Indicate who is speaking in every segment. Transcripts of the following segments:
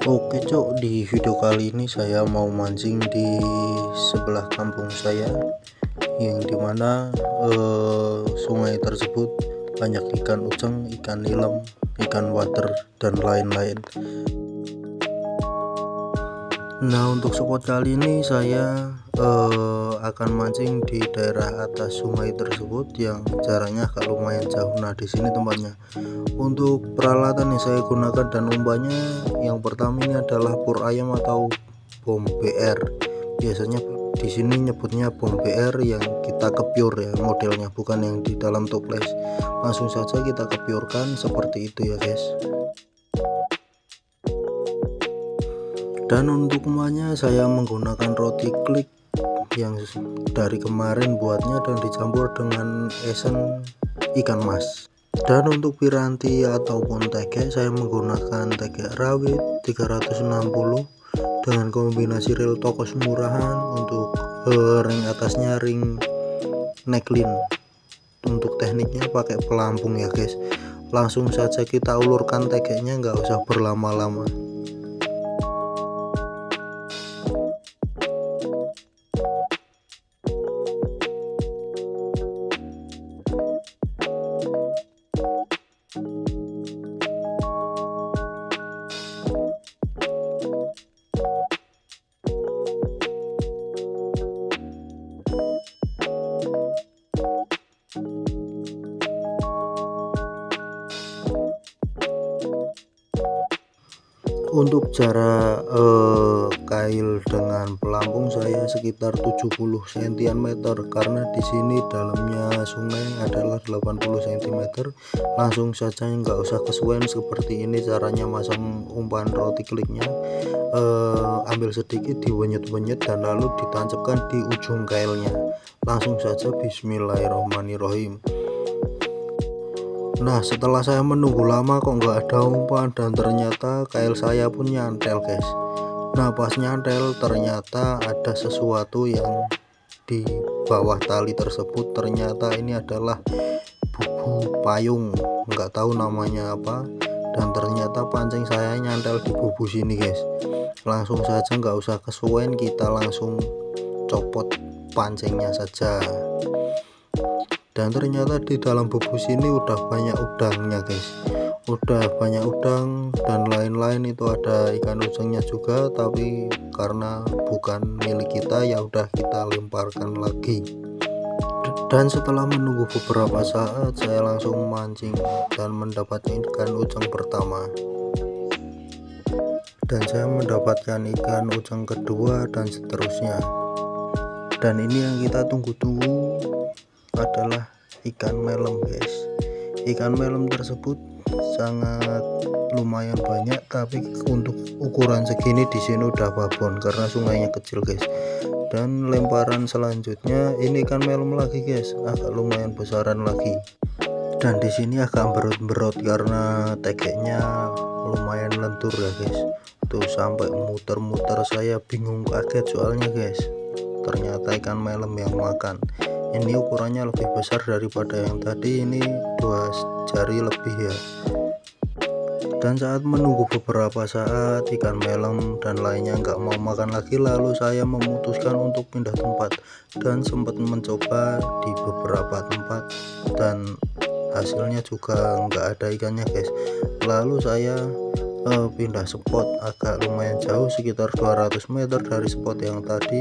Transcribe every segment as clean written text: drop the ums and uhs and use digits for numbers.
Speaker 1: Oke cok, di video kali ini saya mau mancing di sebelah kampung saya yang dimana sungai tersebut banyak ikan uceng, ikan nilem, ikan water dan lain-lain. Nah, untuk spot kali ini saya akan mancing di daerah atas sungai tersebut yang jaraknya agak lumayan jauh. Nah, di sini tempatnya. Untuk peralatan yang saya gunakan dan umpannya, yang pertama ini adalah pur ayam atau bom BR. Biasanya di sini nyebutnya bom BR yang kita kepiur ya modelnya, bukan yang di dalam toples. Langsung saja kita kepiurkan seperti itu ya guys. Dan untuk umpannya saya menggunakan roti klik yang dari kemarin buatnya dan dicampur dengan esen ikan mas. Dan untuk piranti ataupun tege saya menggunakan tege rawit 360 dengan kombinasi reel tokos murahan. Untuk ring atasnya ring necklin. Untuk tekniknya pakai pelampung ya guys. Langsung saja kita ulurkan tegenya, nggak usah berlama-lama. Untuk jarak kail dengan pelampung saya sekitar 70 cm, karena di sini dalamnya sungai adalah 80 cm. Langsung saja, nggak usah kesuwen. Seperti ini caranya masang umpan roti kliknya. Ambil sedikit, diwenyet-wenyet dan lalu ditancapkan di ujung kailnya. Langsung saja bismillahirrohmanirrohim. Nah, setelah saya menunggu lama kok nggak ada umpan, dan ternyata kail saya pun nyantel guys. Nah, pas nyantel ternyata ada sesuatu yang di bawah tali tersebut. Ternyata ini adalah bubu payung, nggak tahu namanya apa, dan ternyata pancing saya nyantel di bubu sini guys. Langsung saja, nggak usah kesuwen, kita langsung copot pancingnya saja. Dan ternyata di dalam bubu sini udah banyak udangnya guys, udah banyak udang dan lain-lain. Itu ada ikan ucengnya juga, tapi karena bukan milik kita ya udah kita lemparkan lagi. Dan setelah menunggu beberapa saat saya langsung mancing dan mendapatkan ikan uceng pertama, dan saya mendapatkan ikan uceng kedua dan seterusnya. Dan ini yang kita tunggu-tunggu adalah ikan melem guys. Ikan melem tersebut sangat lumayan banyak, tapi untuk ukuran segini di sini udah babon karena sungainya kecil guys. Dan lemparan selanjutnya ini ikan melem lagi guys, agak lumayan besaran lagi. Dan di sini agak berot-berot karena tegeknya lumayan lentur ya guys. Tuh sampai muter-muter, saya bingung kaget soalnya guys. Ternyata ikan melem yang makan. Ini ukurannya lebih besar daripada yang tadi, ini 2 jari lebih ya. Dan saat menunggu beberapa saat ikan melem dan lainnya nggak mau makan lagi, lalu saya memutuskan untuk pindah tempat dan sempat mencoba di beberapa tempat dan hasilnya juga nggak ada ikannya guys. Lalu saya pindah spot agak lumayan jauh, sekitar 200 meter dari spot yang tadi.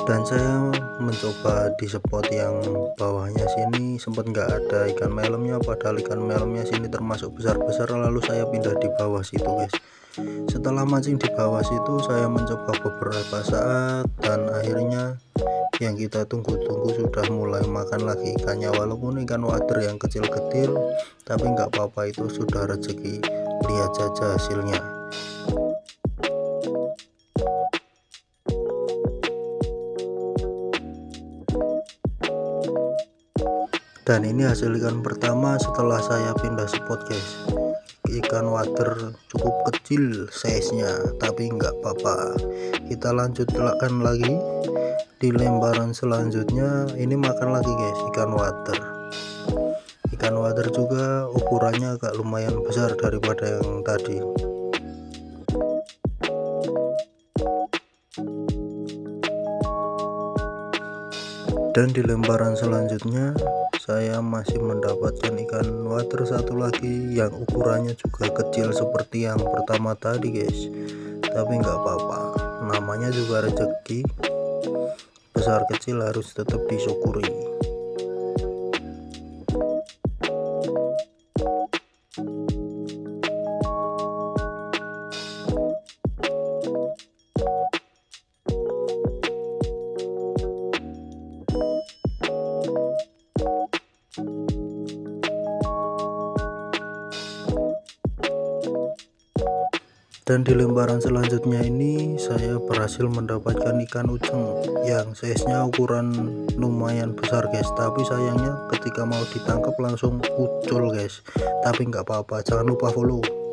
Speaker 1: Dan saya mencoba di spot yang bawahnya sini, sempat nggak ada ikan melemnya, padahal ikan melemnya sini termasuk besar-besar. Lalu saya pindah di bawah situ guys. Setelah mancing di bawah situ saya mencoba beberapa saat dan akhirnya yang kita tunggu-tunggu sudah mulai makan lagi ikannya. Walaupun ikan wader yang kecil-kecil, tapi nggak apa-apa, itu sudah rezeki. Lihat saja hasilnya. Dan ini hasil ikan pertama setelah saya pindah spot guys. Ikan water cukup kecil size nya, tapi nggak apa-apa, kita lanjutkan lagi di lembaran selanjutnya. Ini makan lagi guys, ikan water juga ukurannya agak lumayan besar daripada yang tadi. Dan di lembaran selanjutnya saya masih mendapatkan ikan water satu lagi yang ukurannya juga kecil seperti yang pertama tadi guys, tapi nggak apa-apa, namanya juga rezeki, besar kecil harus tetap disyukuri. Dan di lembaran selanjutnya ini saya berhasil mendapatkan ikan uceng yang size-nya ukuran lumayan besar guys, tapi sayangnya ketika mau ditangkap langsung ucul guys, tapi nggak apa-apa, jangan lupa follow.